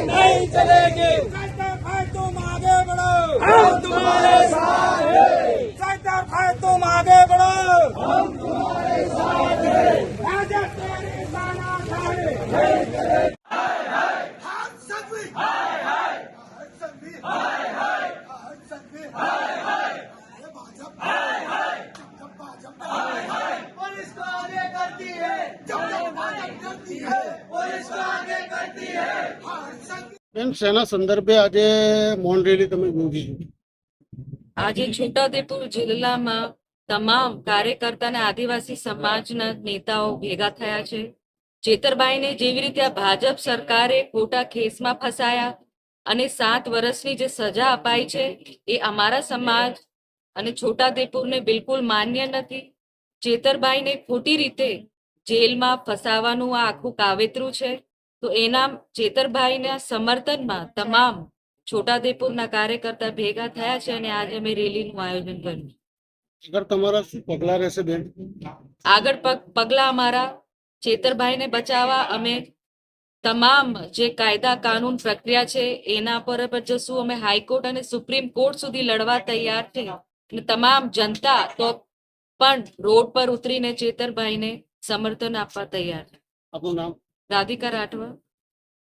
नहीं चलेगी। भाई तुम आगे बढ़ो, हम तुम्हारे साथ हैं। सरदार भाई तुम आगे बढ़ो, हम तुम्हारे साथ हैं। भाजपा तेरी तानाशाही नहीं चलेगी। બેન, શેના સંદર્ભે આજે મૌન રેલી તમે યોજી? આજે છોટાઉદેપુર જિલ્લામાં તમામ કાર્યકર્તા અને આદિવાસી સમાજના નેતાઓ ભેગા થયા છે. ચેતરભાઈને જેવી રીતે આ ભાજપ સરકારે ખોટા કેસમાં ફસાયા અને 7 વર્ષની જે સજા અપાઈ છે એ અમારા સમાજ અને છોટાઉદેપુરને બિલકુલ માન્ય નથી. ચેતરભાઈને ખોટી રીતે જેલમાં ફસાવાનું આ આખું કાવતરું છે. તો એના ચેતરભાઈના સમર્થનમાં તમામ છોટાઉદેપુરના કાર્યકર્તા ભેગા થયા છે અને આજે અમે રેલીનું આયોજન કર્યું. આગળ તમારા શું પગલા રહેશે બેન? આગળ પગલા અમારા ચેતરભાઈને બચાવવા અમે તમામ જે કાયદા કાનૂન પ્રક્રિયા છે એના પર જશું. અમે હાઈકોર્ટ અને સુપ્રીમ કોર્ટ સુધી લડવા તૈયાર છે અને તમામ જનતા તો પણ રોડ પર ઉતરીને ચેતરભાઈને સમર્થન આપવા તૈયાર છે. આપનું નામ? રાધિકા રાઠવા,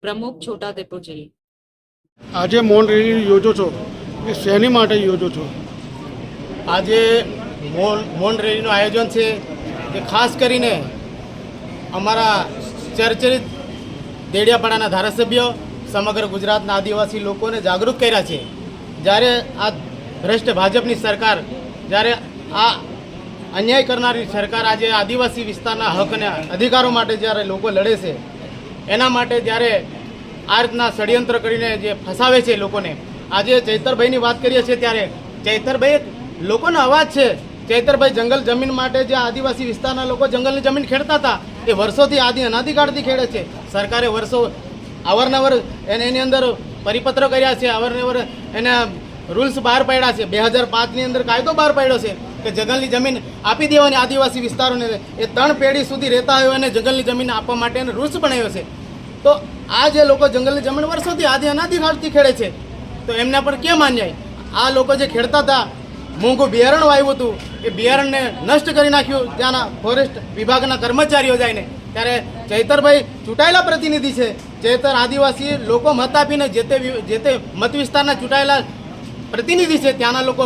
પ્રમુખ છોટાઉદેપુર જિલ્લા. આજે મૌન રેલી યોજો છો એ શેની માટે યોજો છો? આજે મૌન રેલીનું આયોજન છે કે ખાસ કરીને અમારા ચર્ચિત દેડિયાપાડાના ધારાસભ્ય સમગ્ર ગુજરાતના આદિવાસી લોકોને જાગૃત કર્યા છે. જ્યારે આ ભ્રષ્ટ ભાજપની સરકાર, જ્યારે આ અન્યાય કરનારી સરકાર આજે આદિવાસી વિસ્તારના હક અને અધિકારો માટે જ્યારે લોકો લડે છે, એના માટે જ્યારે આ રીતના ષડયંત્ર કરીને જે ફસાવે છે લોકોને, આજે ચૈતરભાઈની વાત કરીએ છીએ ત્યારે ચૈતરભાઈ લોકોનો અવાજ છે. ચૈતરભાઈ જંગલ જમીન માટે જે આદિવાસી વિસ્તારના લોકો જંગલની જમીન ખેડતા હતા એ વર્ષોથી અનાધિકારથી ખેડે છે. સરકારે વર્ષો અવારનવાર એની અંદર પરિપત્ર કર્યા છે, અવારનવાર એના રૂલ્સ બહાર પાડ્યા છે. 2005ની અંદર કાયદો બહાર પાડ્યો છે કે જંગલની જમીન આપી દેવાની આદિવાસી વિસ્તારોને. એ 3 પેઢી સુધી રહેતા હોય અને જંગલની જમીન આપવા માટેનો રૂલ્સ બનાવ્યો છે. તો આ જે લોકો જંગલની જમીન વર્ષોથી અનાધિકારથી ખેડે છે તો એમના પર કેમ અન્યાય? આ લોકો જે ખેડતા હતા, મોંઘું બિયારણ વાવ્યું હતું, એ બિયારણને નષ્ટ કરી નાખ્યું ત્યાંના ફોરેસ્ટ વિભાગના કર્મચારીઓ જઈને. ત્યારે ચૈતરભાઈ ચૂંટાયેલા પ્રતિનિધિ છે. ચૈતર આદિવાસી લોકો મત આપીને જે તે મત વિસ્તારના ચૂંટાયેલા પ્રતિનિધિ છે, ત્યાંના લોકો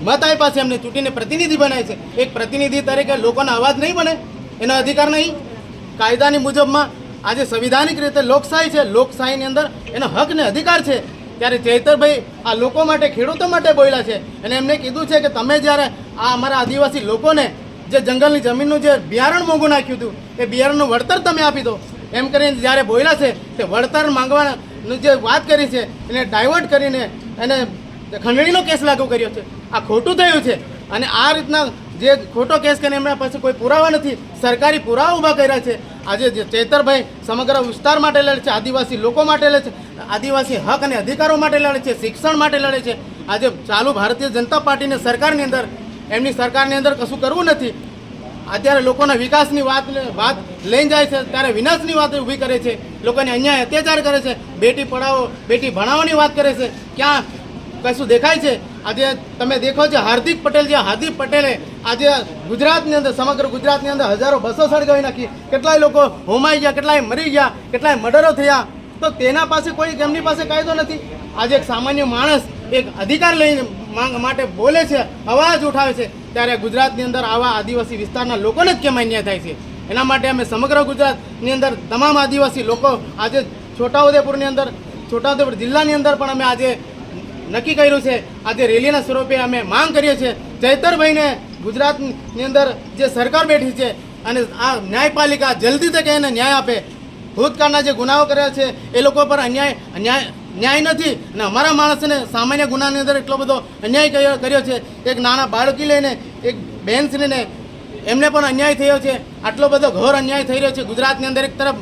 મત આપ્યા છે, એમને ચૂંટીને પ્રતિનિધિ બનાવે છે. એક પ્રતિનિધિ તરીકે લોકોનો અવાજ નહીં બને, એનો અધિકાર નહીં? કાયદાની મુજબમાં આજે સંવિધાનિક રીતે લોકશાહી છે, લોકશાહીની અંદર એનો હક ને અધિકાર છે. ત્યારે ચૈતરભાઈ આ લોકો માટે, ખેડૂતો માટે બોલ્યા છે અને એમને કીધું છે કે તમે જ્યારે આ અમારા આદિવાસી લોકોને જે જંગલની જમીનનું જે બિયારણ મોંઘું નાખ્યું હતું, એ બિયારણનું વળતર તમે આપી દો એમ કરીને જ્યારે બોલ્યા છે, તે વળતર માંગવાની જે વાત કરી છે એને ડાયવર્ટ કરીને એને ખંડણીનો કેસ લાગુ કર્યો છે. આ ખોટું થયું છે અને આ રીતના જે ખોટો કેસ કરીને એમના પાસે કોઈ પુરાવા નથી, સરકારી પુરાવા ઊભા કર્યા છે. આજે જે ચૈતરભાઈ સમગ્ર વિસ્તાર માટે લડે છે, આદિવાસી લોકો માટે લડે છે, આદિવાસી હક અને અધિકારો માટે લડે છે, શિક્ષણ માટે લડે છે. આજે ચાલુ ભારતીય જનતા પાર્ટીની સરકારની અંદર, એમની સરકારની અંદર કશું કરવું નથી. અત્યારે લોકોના વિકાસની વાત લઈને જાય છે, ત્યારે વિનાશની વાત ઊભી કરે છે, લોકોને અન્યાય અત્યાચાર કરે છે, બેટી પઢાઓ બેટી ભણાવવાની વાત કરે છે. ક્યાં કશું દેખાય છે? આજે તમે દેખો છો હાર્દિક પટેલે આજે ગુજરાતની અંદર, સમગ્ર ગુજરાતની અંદર હજારો બસો સળગાવી નાખી, કેટલાય લોકો હોમાઈ ગયા, કેટલાય મરી ગયા, કેટલાય મર્ડરો થયા. તો તેના પાસે કોઈ, એમની પાસે કાયદો નથી. આજે એક સામાન્ય માણસ એક અધિકાર લઈને માંગ માટે બોલે છે, અવાજ ઉઠાવે છે, ત્યારે ગુજરાતની અંદર આવા આદિવાસી વિસ્તારના લોકોને જ કેમ અન્યાય થાય છે? એના માટે અમે સમગ્ર ગુજરાતની અંદર તમામ આદિવાસી લોકો આજે છોટાઉદેપુર જિલ્લાની અંદર પણ અમે આજે નક્કી કર્યું છે, આજે રેલીના સ્વરૂપે અમે માંગ કરીએ છીએ ચૈતરભાઈને ગુજરાતની અંદર જે સરકાર બેઠી છે અને આ ન્યાયપાલિકા જલ્દી તકે એને ન્યાય આપે. ભૂતકાળના જે ગુનાઓ કર્યા છે એ લોકો પર ન્યાય નથી અને અમારા માણસને સામાન્ય ગુનાની અંદર એટલો બધો અન્યાય કર્યો છે. એક નાના બાળકી લઈને એક બહેનશ્રીને એમને પણ અન્યાય થયો છે. આટલો બધો ઘોર અન્યાય થઈ રહ્યો છે ગુજરાતની અંદર. એક તરફ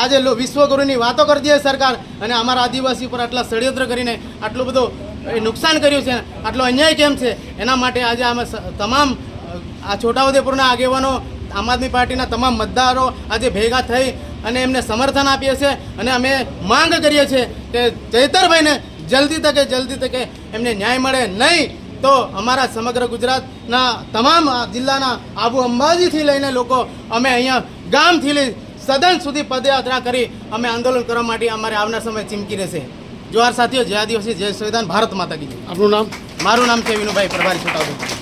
આજે વિશ્વગુરુની વાતો કરતી હોય સરકાર અને અમારા આદિવાસી પર આટલા ષડયંત્ર કરીને આટલું બધું નુકસાન કર્યું છે, આટલો અન્યાય કેમ છે? એના માટે આજે અમે તમામ આ છોટાઉદેપુરના આગેવાનો, આમ આદમી પાર્ટીના તમામ મતદારો આજે ભેગા થઈ અને એમને સમર્થન આપીએ છીએ અને અમે માંગ કરીએ છીએ કે ચૈતરભાઈને જલ્દી તકે એમને ન્યાય મળે. નહીં તો અમારા સમગ્ર ગુજરાતના તમામ જિલ્લાના આબુ અંબાજીથી લઈને લોકો અમે અહીંયા ગામથી લઈ સદન સુધી પદયાત્રા કરી અમે આંદોલન કરવા માટે અમારે આવનાર સમય ચીમકી રહેશે. જોહાર સાથીઓ, જય આદિવાસી, જય સંવિધાન, ભારત માતા કી જય. આપનું નામ? મારું નામ છે વિનુભાઈ પ્રભારી, છોટાઉદેપુર.